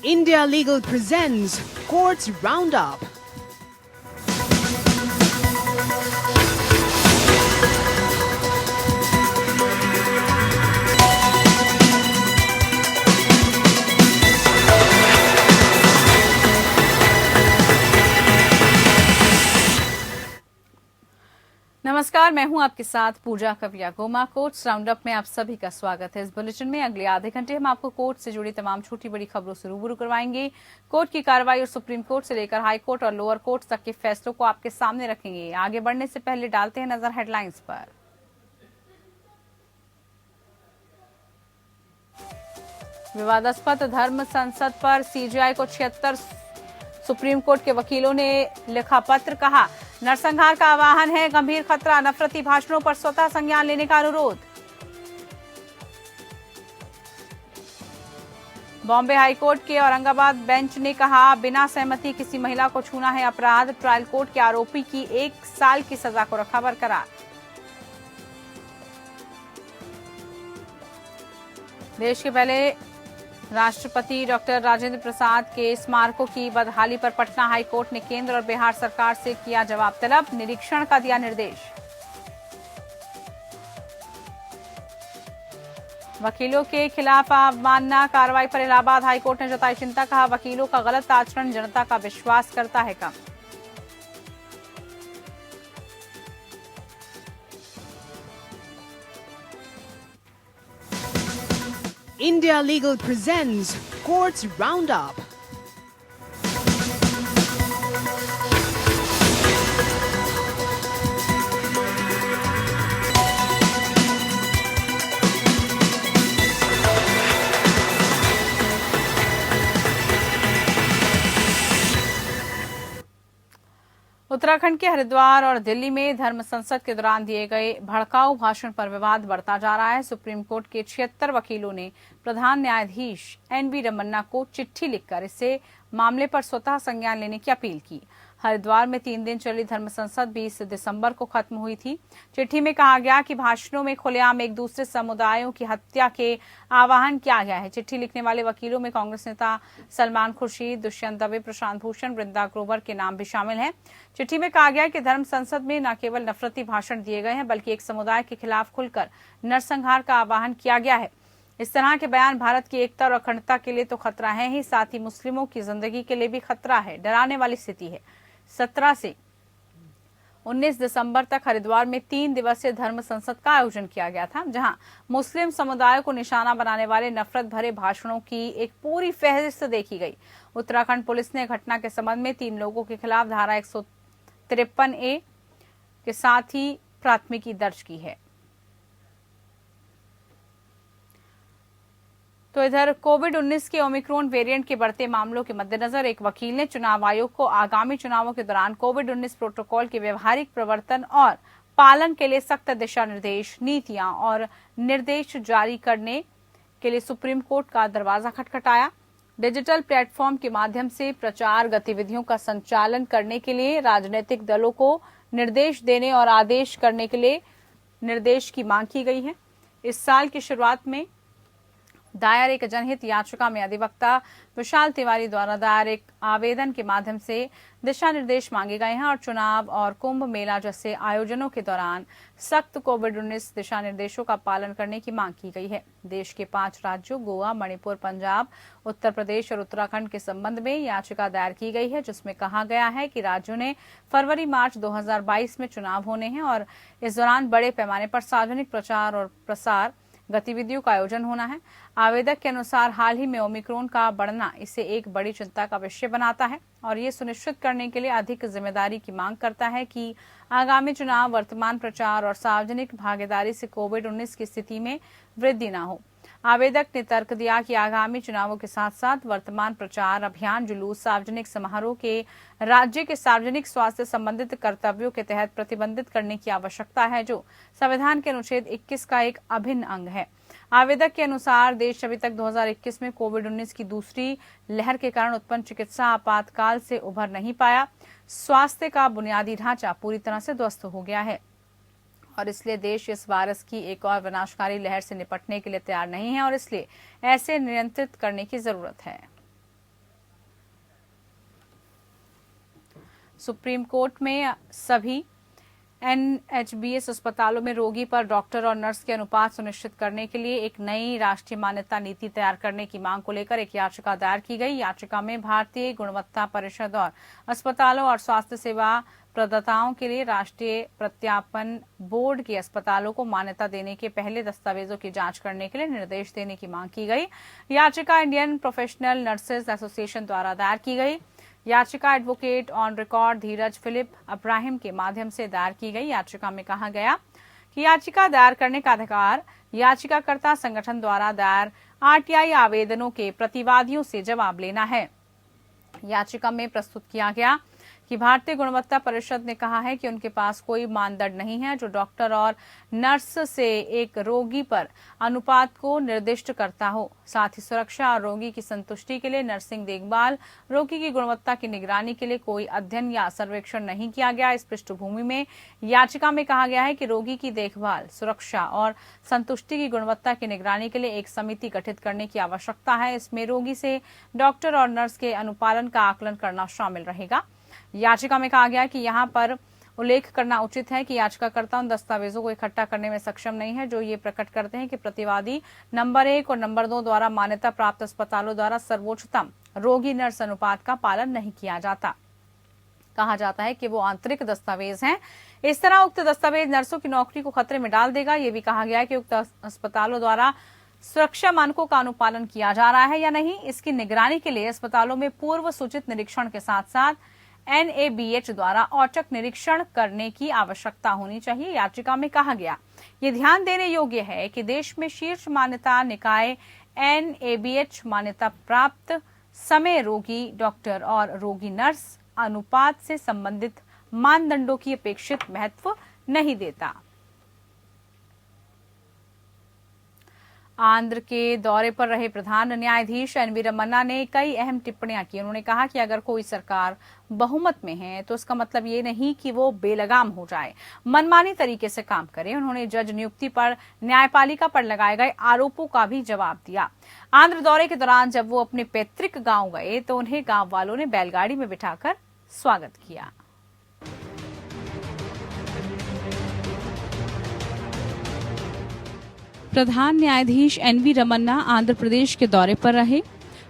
India Legal presents Courts Roundup. नमस्कार, मैं हूं आपके साथ पूजा कविया गोमा। कोर्ट्स राउंडअप में आप सभी का स्वागत है। इस बुलेटिन में अगले आधे घंटे हम आपको कोर्ट से जुड़ी तमाम छोटी बड़ी खबरों से रूबरू करवाएंगे। कोर्ट की कार्रवाई और सुप्रीम कोर्ट से लेकर हाई कोर्ट और लोअर कोर्ट तक के फैसलों को आपके सामने रखेंगे। आगे बढ़ने से पहले डालते हैं नजर हेडलाइंस पर। विवादास्पद धर्म संसद पर सीजीआई को 76 सुप्रीम कोर्ट के वकीलों ने लिखा पत्र, कहा नरसंहार का आह्वान है गंभीर खतरा, नफरती भाषणों पर स्वतः संज्ञान लेने का अनुरोध। बॉम्बे हाईकोर्ट के औरंगाबाद बेंच ने कहा बिना सहमति किसी महिला को छूना है अपराध, ट्रायल कोर्ट के आरोपी की 1 साल की सजा को रखा बरकरार। देश के पहले राष्ट्रपति डॉक्टर राजेंद्र प्रसाद के स्मारकों की बदहाली पर पटना हाईकोर्ट ने केंद्र और बिहार सरकार से किया जवाब तलब, निरीक्षण का दिया निर्देश। वकीलों के खिलाफ अवमानना कार्रवाई पर इलाहाबाद हाईकोर्ट ने जताई चिंता, कहा वकीलों का गलत आचरण जनता का विश्वास करता है कम। India Legal presents Courts Roundup. Uttarakhand के हरिद्वार और दिल्ली में धर्म संसद के दौरान दिए गए भड़काऊ भाषण पर विवाद बढ़ता जा रहा है। सुप्रीम कोर्ट के 76 वकीलों ने प्रधान न्यायाधीश एनवी रमन्ना को चिट्ठी लिखकर इससे मामले पर स्वतः संज्ञान लेने की अपील की। हरिद्वार में 3 दिन चली धर्म संसद 20 दिसंबर को खत्म हुई थी। चिट्ठी में कहा गया कि भाषणों में खुलेआम एक दूसरे समुदायों की हत्या के आह्वान किया गया है। चिट्ठी लिखने वाले वकीलों में कांग्रेस नेता सलमान खुर्शीद, दुष्यंत दवे, प्रशांत भूषण, वृंदा ग्रोवर के नाम भी शामिल हैं। चिट्ठी में कहा गया कि धर्म संसद में न केवल नफरती भाषण दिए गए हैं बल्कि एक समुदाय के खिलाफ खुलकर नरसंहार का आह्वान किया गया है। इस तरह के बयान भारत की एकता और अखंडता के लिए तो खतरा है ही, साथ ही मुस्लिमों की जिंदगी के लिए भी खतरा है। डराने वाली स्थिति है। 17 से 19 दिसंबर तक हरिद्वार में 3 दिवसीय धर्म संसद का आयोजन किया गया था, जहां मुस्लिम समुदाय को निशाना बनाने वाले नफरत भरे भाषणों की एक पूरी फहरिस्त देखी गई। उत्तराखंड पुलिस ने घटना के संबंध में 3 लोगों के खिलाफ धारा 153A के साथ ही प्राथमिकी दर्ज की है। तो इधर कोविड-19 के ओमिक्रॉन वेरिएंट के बढ़ते मामलों के मद्देनजर एक वकील ने चुनाव आयोग को आगामी चुनावों के दौरान कोविड-19 प्रोटोकॉल के व्यवहारिक प्रवर्तन और पालन के लिए सख्त दिशा निर्देश, नीतियां और निर्देश जारी करने के लिए सुप्रीम कोर्ट का दरवाजा खटखटाया। डिजिटल प्लेटफॉर्म के माध्यम से प्रचार गतिविधियों का संचालन करने के लिए राजनीतिक दलों को निर्देश देने और आदेश करने के लिए निर्देश की मांग की गई है। इस साल की शुरुआत में दायर एक जनहित याचिका में अधिवक्ता विशाल तिवारी द्वारा दायर एक आवेदन के माध्यम से दिशा निर्देश मांगे गए हैं और चुनाव और कुंभ मेला जैसे आयोजनों के दौरान सख्त कोविड-19 दिशा निर्देशों का पालन करने की मांग की गई है। देश के 5 राज्यों गोवा, मणिपुर, पंजाब, उत्तर प्रदेश और उत्तराखंड के संबंध में याचिका दायर की गई है, जिसमें कहा गया है कि राज्यों ने फरवरी-मार्च 2022 में चुनाव होने हैं और इस दौरान बड़े पैमाने पर सार्वजनिक प्रचार और प्रसार गतिविधियों का आयोजन होना है। आवेदक के अनुसार हाल ही में ओमिक्रॉन का बढ़ना इसे एक बड़ी चिंता का विषय बनाता है और ये सुनिश्चित करने के लिए अधिक जिम्मेदारी की मांग करता है कि आगामी चुनाव, वर्तमान प्रचार और सार्वजनिक भागीदारी से कोविड-19 की स्थिति में वृद्धि न हो। आवेदक ने तर्क दिया कि आगामी चुनावों के साथ साथ वर्तमान प्रचार अभियान, जुलूस, सार्वजनिक समारोह के राज्य के सार्वजनिक स्वास्थ्य संबंधित कर्तव्यों के तहत प्रतिबंधित करने की आवश्यकता है, जो संविधान के अनुच्छेद 21 का एक अभिन्न अंग है। आवेदक के अनुसार देश अभी तक 2021 में कोविड-19 की दूसरी लहर के कारण उत्पन्न चिकित्सा आपातकाल से उभर नहीं पाया। स्वास्थ्य का बुनियादी ढांचा पूरी तरह से ध्वस्त हो गया है और इसलिए देश इस वायरस की एक और विनाशकारी लहर से निपटने के लिए तैयार नहीं है और इसलिए ऐसे नियंत्रित करने की जरूरत है। सुप्रीम कोर्ट में सभी NHBS अस्पतालों में रोगी पर डॉक्टर और नर्स के अनुपात सुनिश्चित करने के लिए एक नई राष्ट्रीय मान्यता नीति तैयार करने की मांग को लेकर एक याचिका दायर की गई। याचिका में भारतीय गुणवत्ता परिषद और अस्पतालों और स्वास्थ्य सेवा प्रदाताओं के लिए राष्ट्रीय प्रत्यापन बोर्ड के अस्पतालों को मान्यता देने के पहले दस्तावेजों की जांच करने के लिए निर्देश देने की मांग की गई। याचिका इंडियन प्रोफेशनल नर्सेज एसोसिएशन द्वारा दायर की गई। याचिका advocate on record Dheeraj Philip Abraham के माध्यम से दायर की गई। याचिका में कहा गया कि याचिका दायर करने का अधिकार याचिकाकर्ता संगठन द्वारा दायर RTI आवेदनों के प्रतिवादियों से जवाब लेना है। याचिका में प्रस्तुत किया गया कि भारतीय गुणवत्ता परिषद ने कहा है कि उनके पास कोई मानदंड नहीं है जो डॉक्टर और नर्स से एक रोगी पर अनुपात को निर्दिष्ट करता हो। साथ ही सुरक्षा और रोगी की संतुष्टि के लिए नर्सिंग देखभाल, रोगी की गुणवत्ता की निगरानी के लिए कोई अध्ययन या सर्वेक्षण नहीं किया गया। इस पृष्ठभूमि में याचिका में कहा गया है कि रोगी की देखभाल, सुरक्षा और संतुष्टि की गुणवत्ता की निगरानी के लिए एक समिति गठित करने की आवश्यकता है। इसमें रोगी से डॉक्टर और नर्स के अनुपालन का आकलन करना शामिल रहेगा। याचिका में कहा गया कि यहाँ पर उल्लेख करना उचित है कि याचिकाकर्ता उन दस्तावेजों को इकट्ठा करने में सक्षम नहीं है जो ये प्रकट करते हैं कि प्रतिवादी नंबर 1 और नंबर 2 द्वारा मान्यता प्राप्त अस्पतालों द्वारा सर्वोच्चतम रोगी नर्स अनुपात का पालन नहीं किया जाता। कहा जाता है कि वो आंतरिक दस्तावेज हैं। इस तरह उक्त दस्तावेज नर्सों की नौकरी को खतरे में डाल देगा। ये भी कहा गया है कि उक्त अस्पतालों द्वारा सुरक्षा मानकों का अनुपालन किया जा रहा है या नहीं, इसकी निगरानी के लिए अस्पतालों में पूर्व सूचित निरीक्षण के साथ साथ NABH द्वारा औचक निरीक्षण करने की आवश्यकता होनी चाहिए। याचिका में कहा गया, ये ध्यान देने योग्य है कि देश में शीर्ष मान्यता निकाय NABH मान्यता प्राप्त समय रोगी डॉक्टर और रोगी नर्स अनुपात से संबंधित मानदंडों की अपेक्षित महत्व नहीं देता। आंध्र के दौरे पर रहे प्रधान न्यायाधीश NV रमन्ना ने कई अहम टिप्पणियां की। उन्होंने कहा कि अगर कोई सरकार बहुमत में है तो इसका मतलब ये नहीं कि वो बेलगाम हो जाए, मनमानी तरीके से काम करे। उन्होंने जज नियुक्ति पर न्यायपालिका पर लगाए गए आरोपों का भी जवाब दिया। आंध्र दौरे के दौरान जब वो अपने पैतृक गांव गए तो उन्हें गांव वालों ने बैलगाड़ी में बिठाकर स्वागत किया। प्रधान न्यायाधीश NV रमन्ना आंध्र प्रदेश के दौरे पर रहे।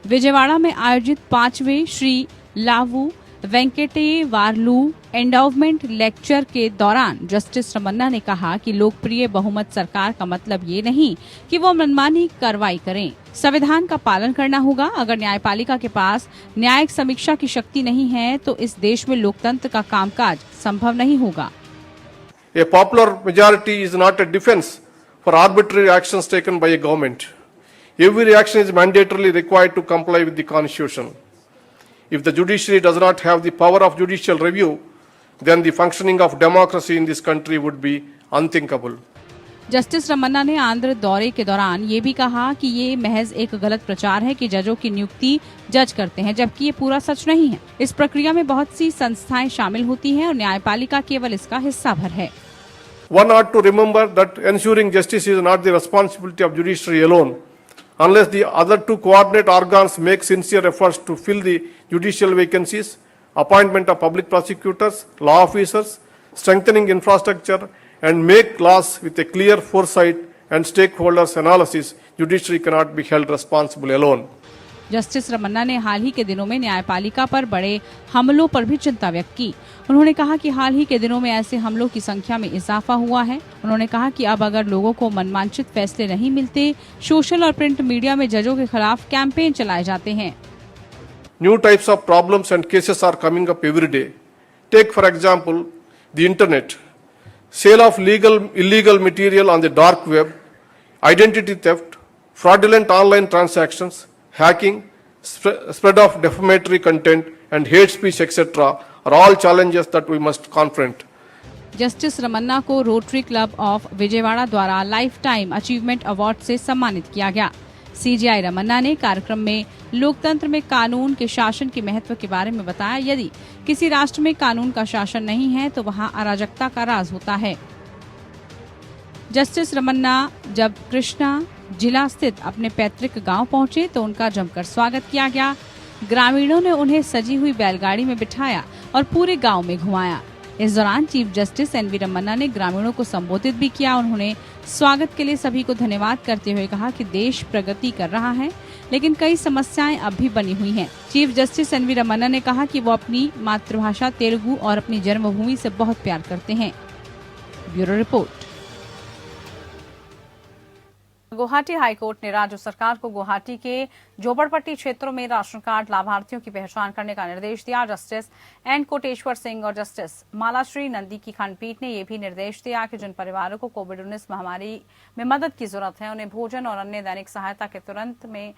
विजयवाड़ा में आयोजित 5वें श्री लावू वेंकटे वार्लू एंडावमेंट लेक्चर के दौरान जस्टिस रमन्ना ने कहा कि लोकप्रिय बहुमत सरकार का मतलब ये नहीं कि वो मनमानी कार्रवाई करें। संविधान का पालन करना होगा। अगर न्यायपालिका के पास न्यायिक समीक्षा की शक्ति नहीं है तो इस देश में लोकतंत्र का कामकाज संभव नहीं होगा। A popular majority is not a defense for arbitrary actions taken by a government. Every reaction is mandatorily required to comply with the Constitution. If the judiciary does not have the power of judicial review, then the functioning of democracy in this country would be unthinkable. Justice Ramana ने आंध्र दौरे के दौरान ये भी कहा कि ये महज एक गलत प्रचार है कि जजों की नियुक्ति जज करते हैं, जबकि ये पूरा सच नहीं है। इस प्रक्रिया में बहुत सी संस्थाएं शामिल होती हैं और न्यायपालिका केवल इसका हिस्सा भर है। One ought to remember that ensuring justice is not the responsibility of judiciary alone. Unless the other two coordinate organs make sincere efforts to fill the judicial vacancies, appointment of public prosecutors, law officers, strengthening infrastructure, and make laws with a clear foresight and stakeholders analysis, judiciary cannot be held responsible alone. Justice Ramana ने हाल ही के दिनों में न्यायपालिका पर बड़े हमलों पर भी चिंता व्यक्त की। उन्होंने कहा कि हाल ही के दिनों में ऐसे हमलों की संख्या में इजाफा हुआ है। उन्होंने कहा कि अब अगर लोगों को मनमांचित फैसले नहीं मिलते, सोशल और प्रिंट मीडिया में जजों के खिलाफ कैंपेन चलाए जाते हैं। New types of problems and cases are coming up every day. Take for example the internet, sale of illegal material on the dark web, identity theft, fraudulent online transactions, hacking, spread of defamatory content and hate speech etc. are all challenges that we must confront. Justice Ramana को rotary club of Vijayawada द्वारा life time achievement award से सम्मानित किया गया। CJI Ramana ने कार्यक्रम में लोकतंत्र में कानून के शासन के महत्व के बारे में बताया। यदि किसी राष्ट्र में कानून का शासन नहीं है तो वहां अराजकता का राज होता है। जस्टिस रमन्ना जब कृष्णा जिला स्थित अपने पैतृक गांव पहुंचे तो उनका जमकर स्वागत किया गया। ग्रामीणों ने उन्हें सजी हुई बैलगाड़ी में बिठाया और पूरे गांव में घुमाया। इस दौरान चीफ जस्टिस एनवी रमन्ना ने ग्रामीणों को संबोधित भी किया। उन्होंने स्वागत के लिए सभी को धन्यवाद करते हुए कहा कि देश प्रगति कर रहा है, लेकिन कई समस्याएं अब भी बनी हुई हैं। चीफ जस्टिस एनवी रमन्ना ने कहा कि वो अपनी मातृभाषा तेलुगु और अपनी जन्मभूमि से बहुत प्यार करते हैं। Bureau report. गुवाहाटी हाईकोर्ट ने राज्य सरकार को गुवाहाटी के झोपड़पट्टी क्षेत्रों में राशन कार्ड लाभार्थियों की पहचान करने का निर्देश दिया। जस्टिस एन कोटेश्वर सिंह और जस्टिस मालाश्री नंदी की खंडपीठ ने यह भी निर्देश दिया कि जिन परिवारों को कोविड-19 महामारी में मदद की जरूरत है, उन्हें भोजन और अन्य दैनिक सहायता के तुरंत में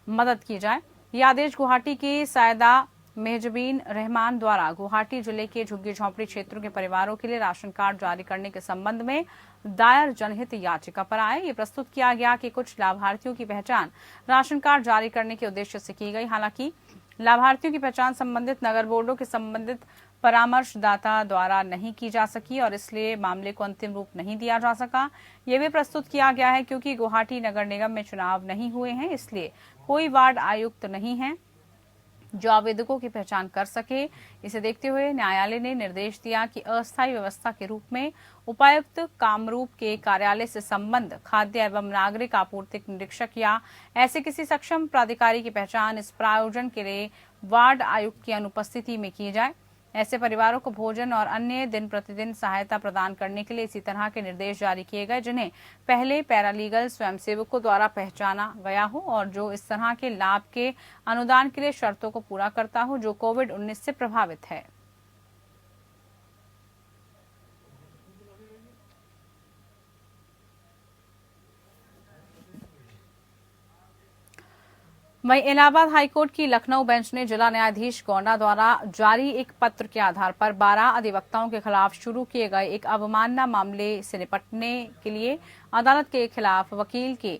मदद की जाए। यह आदेश गुवाहाटी की सायदा मेहजबीन रहमान द्वारा गुवाहाटी जिले के झुग्गी झोंपड़ी क्षेत्रों के परिवारों के लिए राशन कार्ड जारी करने के संबंध में दायर जनहित याचिका पर आए। ये प्रस्तुत किया गया कि कुछ लाभार्थियों की पहचान राशन कार्ड जारी करने के उद्देश्य से की गई। हालांकि लाभार्थियों की पहचान संबंधित नगर बोर्डों के संबंधित परामर्शदाता द्वारा नहीं की जा सकी और इसलिए मामले को अंतिम रूप नहीं दिया जा सका। ये भी प्रस्तुत किया गया है क्योंकि गुवाहाटी नगर निगम में चुनाव नहीं हुए हैं, इसलिए कोई वार्ड आयुक्त नहीं है जो आवेदकों की पहचान कर सके। इसे देखते हुए न्यायालय ने निर्देश दिया कि अस्थायी व्यवस्था के रूप में उपायुक्त कामरूप के कार्यालय से संबंध खाद्य एवं नागरिक आपूर्ति निरीक्षक या ऐसे किसी सक्षम प्राधिकारी की पहचान इस प्रायोजन के लिए वार्ड आयुक्त की अनुपस्थिति में की जाए। ऐसे परिवारों को भोजन और अन्य दिन प्रतिदिन सहायता प्रदान करने के लिए इसी तरह के निर्देश जारी किए गए जिन्हें पहले पैरालीगल स्वयंसेवकों द्वारा पहचाना गया हो और जो इस तरह के लाभ के अनुदान के लिए शर्तों को पूरा करता हो जो कोविड-19 से प्रभावित है। वहीं इलाहाबाद हाईकोर्ट की लखनऊ बेंच ने जिला न्यायाधीश गोंडा द्वारा जारी एक पत्र के आधार पर 12 अधिवक्ताओं के खिलाफ शुरू किए गए एक अवमानना मामले से निपटने के लिए अदालत के खिलाफ वकील के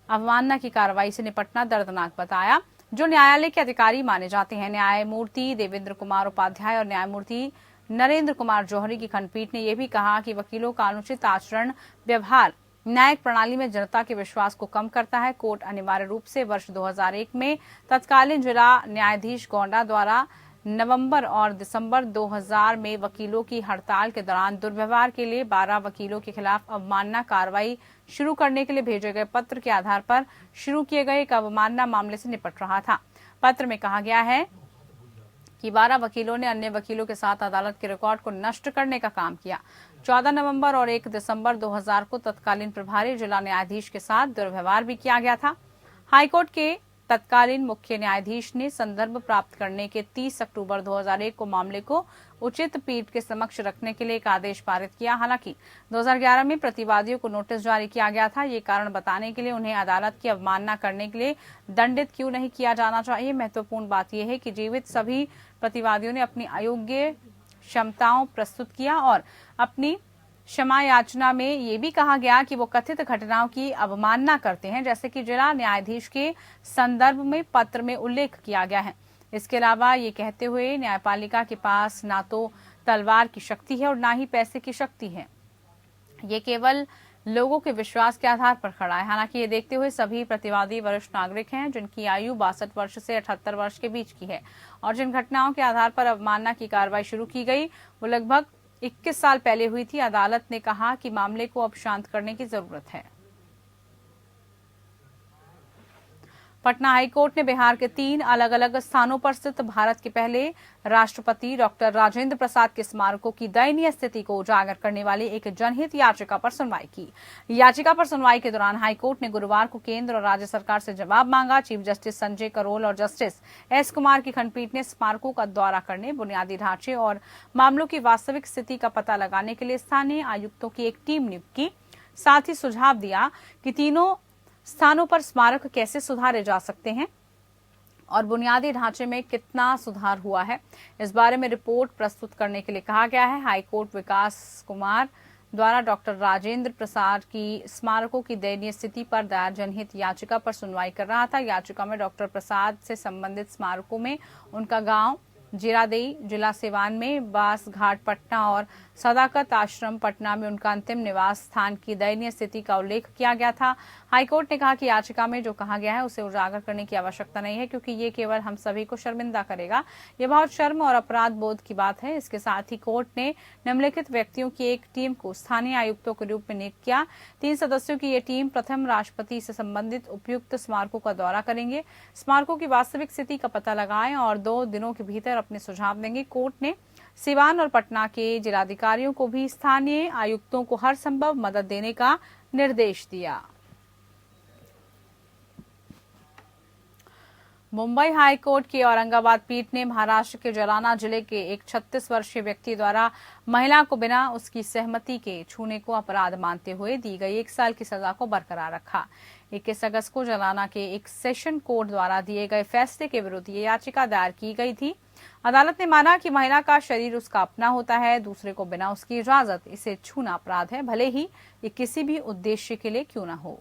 अवमानना की कार्रवाई से निपटना दर्दनाक बताया। जो न्यायालय के अधिकारी माने जाते हैं, न्यायमूर्ति देवेंद्र कुमार उपाध्याय और न्यायमूर्ति नरेंद्र कुमार जौहरी की खंडपीठ ने यह भी कहा कि वकीलों का अनुचित आचरण व्यवहार न्यायिक प्रणाली में जनता के विश्वास को कम करता है। कोर्ट अनिवार्य रूप से वर्ष 2001 में तत्कालीन जिला न्यायाधीश गोंडा द्वारा नवंबर और दिसंबर 2000 में वकीलों की हड़ताल के दौरान दुर्व्यवहार के लिए 12 वकीलों के खिलाफ अवमानना कार्रवाई शुरू करने के लिए भेजे गए पत्र के आधार पर शुरू किए गए एक अवमानना मामले से निपट रहा था। पत्र में कहा गया है कि 12 वकीलों ने अन्य वकीलों के साथ अदालत के रिकॉर्ड को नष्ट करने का काम किया। 14 नवंबर और 1 दिसंबर 2000 को तत्कालीन प्रभारी जिला न्यायाधीश के साथ दुर्व्यवहार भी किया गया था। हाईकोर्ट के तत्कालीन मुख्य न्यायाधीश ने संदर्भ प्राप्त करने के 30 अक्टूबर 2001 को मामले को उचित पीठ के समक्ष रखने के लिए एक आदेश पारित किया। हालांकि 2011 में प्रतिवादियों को नोटिस जारी किया गया था। ये कारण बताने के लिए उन्हें अदालत की अवमानना करने के लिए दंडित क्यों नहीं किया जाना चाहिए। महत्वपूर्ण बात यह है कि जीवित सभी प्रतिवादियों ने अपनी अयोग्य क्षमताओं प्रस्तुत किया और अपनी क्षमा याचना में ये भी कहा गया कि वो कथित घटनाओं की अवमानना करते हैं, जैसे कि जिला न्यायाधीश के संदर्भ में पत्र में उल्लेख किया गया है। इसके अलावा ये कहते हुए न्यायपालिका के पास ना तो तलवार की शक्ति है और ना ही पैसे की शक्ति है, ये केवल लोगों के विश्वास के आधार पर खड़ा है। हालांकि ये देखते हुए सभी प्रतिवादी वरिष्ठ नागरिक हैं जिनकी आयु 62 वर्ष से 78 वर्ष के बीच की है और जिन घटनाओं के आधार पर अवमानना की कार्रवाई शुरू की गई वो लगभग 21 साल पहले हुई थी। अदालत ने कहा कि मामले को अब शांत करने की जरूरत है। पटना हाईकोर्ट ने बिहार के 3 अलग अलग स्थानों पर स्थित भारत के पहले राष्ट्रपति डॉक्टर राजेंद्र प्रसाद के स्मारकों की दयनीय स्थिति को उजागर करने वाली एक जनहित याचिका पर सुनवाई की। याचिका पर सुनवाई के दौरान हाईकोर्ट ने गुरुवार को केंद्र और राज्य सरकार से जवाब मांगा। चीफ जस्टिस संजय करोल और जस्टिस एस कुमार की खंडपीठ ने स्मारकों का दौरा करने, बुनियादी ढांचे और मामलों की वास्तविक स्थिति का पता लगाने के लिए स्थानीय आयुक्तों की एक टीम नियुक्त की। साथ ही सुझाव दिया कि तीनों स्थानों पर स्मारक कैसे सुधारे जा सकते हैं और बुनियादी ढांचे में कितना सुधार हुआ है, इस बारे में रिपोर्ट प्रस्तुत करने के लिए कहा गया है। हाईकोर्ट विकास कुमार द्वारा डॉक्टर राजेंद्र प्रसाद की स्मारकों की दयनीय स्थिति पर दायर जनहित याचिका पर सुनवाई कर रहा था। याचिका में डॉक्टर प्रसाद से संबंधित स्मारकों में उनका गांव जीरादेई जिला सिवान में बास घाट पटना और सदाकत आश्रम पटना में उनका अंतिम निवास स्थान की दयनीय स्थिति का उल्लेख किया गया था। हाईकोर्ट ने कहा कि याचिका में जो कहा गया है उसे उजागर करने की आवश्यकता नहीं है, क्योंकि ये केवल हम सभी को शर्मिंदा करेगा। ये बहुत शर्म और अपराध बोध की बात है। इसके साथ ही कोर्ट ने निम्नलिखित व्यक्तियों की एक टीम को स्थानीय आयुक्तों के रूप में नियुक्त किया। 3 सदस्यों की ये टीम प्रथम राष्ट्रपति से संबंधित उपयुक्त स्मारकों का दौरा करेंगे, स्मारकों की वास्तविक स्थिति का पता लगाएं और 2 दिनों के भीतर अपने सुझाव देंगे। कोर्ट ने सिवान और पटना के जिलाधिकारियों को भी स्थानीय आयुक्तों को हर संभव मदद देने का निर्देश दिया। मुंबई हाई कोर्ट की औरंगाबाद पीठ ने महाराष्ट्र के जालना जिले के एक 36 वर्षीय व्यक्ति द्वारा महिला को बिना उसकी सहमति के छूने को अपराध मानते हुए दी गई 1 साल की सजा को बरकरार रखा। 21 अगस्त को जालना के एक सेशन कोर्ट द्वारा दिए गए फैसले के विरुद्ध ये याचिका दायर की गई थी। अदालत ने माना कि महिला का शरीर उसका अपना होता है, दूसरे को बिना उसकी इजाजत इसे छूना अपराध है, भले ही ये किसी भी उद्देश्य के लिए क्यों न हो।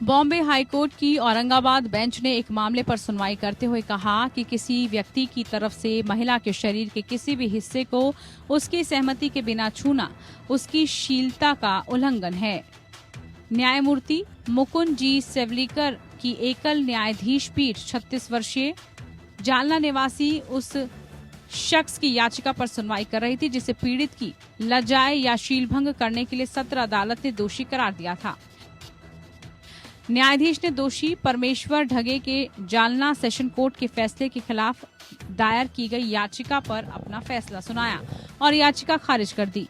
बॉम्बे हाईकोर्ट की औरंगाबाद बेंच ने एक मामले पर सुनवाई करते हुए कहा कि किसी व्यक्ति की तरफ से महिला के शरीर के किसी भी हिस्से को उसकी सहमति के बिना छूना उसकी शीलता का उल्लंघन है। न्यायमूर्ति मुकुंद जी सेवलीकर की एकल न्यायाधीश पीठ 36 वर्षीय जालना निवासी उस शख्स की याचिका पर सुनवाई कर रही थी जिसे पीड़ित की लज्जाए या शीलभंग करने के लिए सत्र अदालत ने दोषी करार दिया था। न्यायाधीश ने दोषी परमेश्वर ढगे के जालना सेशन कोर्ट के फैसले के खिलाफ दायर की गई याचिका पर अपना फैसला सुनाया और याचिका खारिज कर दी।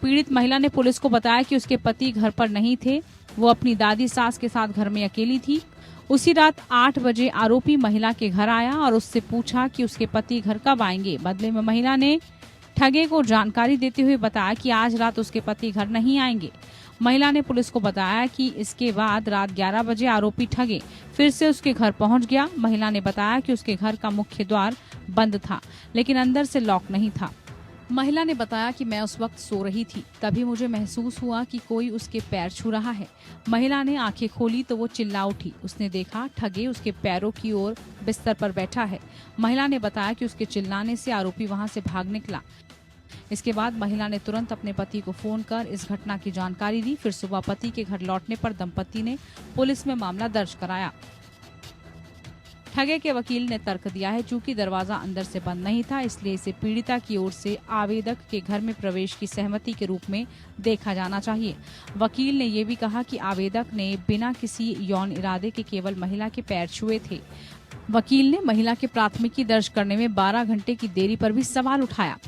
पीड़ित महिला ने पुलिस को बताया कि उसके पति घर पर नहीं थे, वो अपनी दादी सास के साथ घर में अकेली थी। उसी रात 8 बजे आरोपी महिला के घर आया और उससे पूछा कि उसके पति घर कब आएंगे। बदले में महिला ने ठगे को जानकारी देते हुए बताया कि आज रात उसके पति घर नहीं आएंगे। महिला ने पुलिस को बताया कि इसके बाद रात 11 बजे आरोपी ठगे फिर से उसके घर पहुंच गया। महिला ने बताया कि उसके घर का मुख्य द्वार बंद था, लेकिन अंदर से लॉक नहीं था। महिला ने बताया कि मैं उस वक्त सो रही थी, तभी मुझे महसूस हुआ कि कोई उसके पैर छू रहा है। महिला ने आंखें खोली तो वो चिल्ला उठी। उसने देखा ठगे उसके पैरों की ओर बिस्तर पर बैठा है। महिला ने बताया कि उसके चिल्लाने से आरोपी वहां से भाग निकला। इसके बाद महिला ने तुरंत अपने पति को फोन कर इस घटना की जानकारी दी। फिर सुबह पति के घर लौटने पर दंपति ने पुलिस में मामला दर्ज कराया। ठगे के वकील ने तर्क दिया है, चूंकि दरवाजा अंदर से बंद नहीं था इसलिए इसे पीड़िता की ओर से आवेदक के घर में प्रवेश की सहमति के रूप में देखा जाना चाहिए। वकील ने यह भी कहा कि आवेदक ने बिना किसी यौन इरादे के केवल महिला के पैर छुए थे। वकील ने महिला के प्राथमिकी दर्ज करने में 12 घंटे की देरी पर भी सवाल उठाया।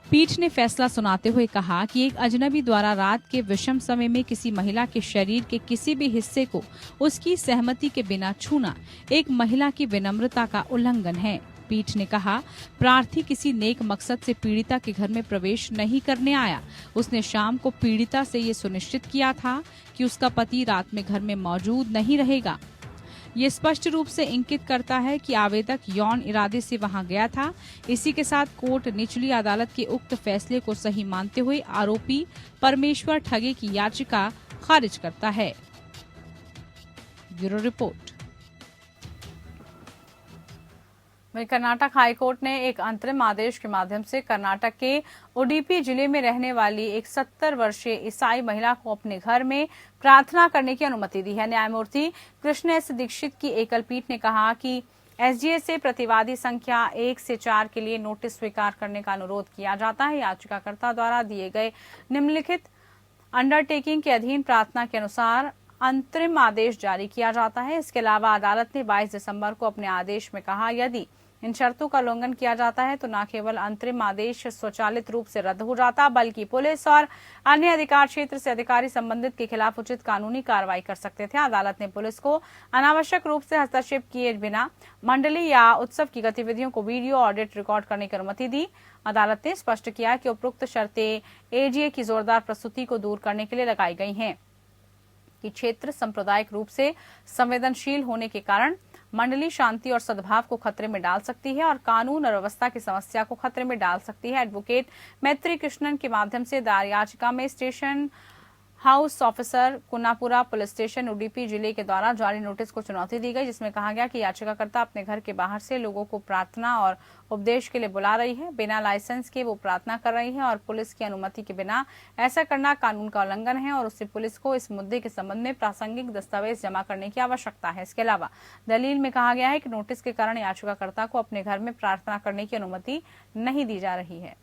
पीठ ने फैसला सुनाते हुए कहा कि एक अजनबी द्वारा रात के विषम समय में किसी महिला के शरीर के किसी भी हिस्से को उसकी सहमति के बिना छूना एक महिला की विनम्रता का उल्लंघन है। पीठ ने कहा, प्रार्थी किसी नेक मकसद से पीड़िता के घर में प्रवेश नहीं करने आया। उसने शाम को पीड़िता से ये सुनिश्चित किया था कि उसका पति रात में घर में मौजूद नहीं रहेगा। ये स्पष्ट रूप से इंगित करता है कि आवेदक यौन इरादे से वहां गया था। इसी के साथ कोर्ट निचली अदालत के उक्त फैसले को सही मानते हुए आरोपी परमेश्वर ठगे की याचिका खारिज करता है। Bureau report. वहीं कर्नाटक हाईकोर्ट ने एक अंतरिम आदेश के माध्यम से कर्नाटक के उडुपी जिले में रहने वाली एक 70 वर्षीय ईसाई महिला को अपने घर में प्रार्थना करने की अनुमति दी है। न्यायमूर्ति कृष्ण एस दीक्षित की एकल पीठ ने कहा कि एसजीए से प्रतिवादी संख्या 1 से 4 के लिए नोटिस स्वीकार करने का अनुरोध किया जाता है। याचिकाकर्ता द्वारा दिए गए निम्नलिखित अंडरटेकिंग के अधीन प्रार्थना के अनुसार अंतरिम आदेश जारी किया जाता है। इसके अलावा अदालत ने 22 दिसंबर को अपने आदेश में कहा, यदि इन शर्तों का उल्लंघन किया जाता है तो न केवल अंतरिम आदेश स्वचालित रूप से रद्द हो जाता, बल्कि पुलिस और अन्य अधिकार क्षेत्र से अधिकारी संबंधित के खिलाफ उचित कानूनी कार्रवाई कर सकते थे। अदालत ने पुलिस को अनावश्यक रूप से हस्तक्षेप किए बिना मंडली या उत्सव की गतिविधियों को वीडियो ऑडिट रिकॉर्ड करने की अनुमति दी। अदालत ने स्पष्ट किया कि उपरोक्त शर्तें एजीए की जोरदार प्रस्तुति को दूर करने के लिए लगाई गई हैं कि क्षेत्र सांप्रदायिक रूप से संवेदनशील होने के कारण मंडली शांति और सद्भाव को खतरे में डाल सकती है और कानून और व्यवस्था की समस्या को खतरे में डाल सकती है। एडवोकेट मैत्री कृष्णन के माध्यम से दायर याचिका में station house officer Kunnapura police station Udupi जिले के द्वारा जारी नोटिस को चुनौती दी गई, जिसमें कहा गया कि याचिकाकर्ता अपने घर के बाहर से लोगों को प्रार्थना और उपदेश के लिए बुला रही है। बिना लाइसेंस के वो प्रार्थना कर रही है और पुलिस की अनुमति के बिना ऐसा करना कानून का उल्लंघन है और उससे पुलिस को इस मुद्दे के संबंध में प्रासंगिक दस्तावेज जमा करने की आवश्यकता है। इसके अलावा दलील में कहा गया है कि नोटिस के कारण याचिकाकर्ता को अपने घर में प्रार्थना करने की अनुमति नहीं दी जा रही है।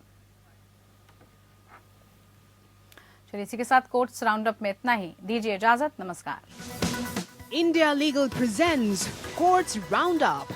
चलिए इसी के साथ कोर्ट्स राउंडअप में इतना ही। दीजिए इजाजत, नमस्कार। India Legal presents Courts Roundup.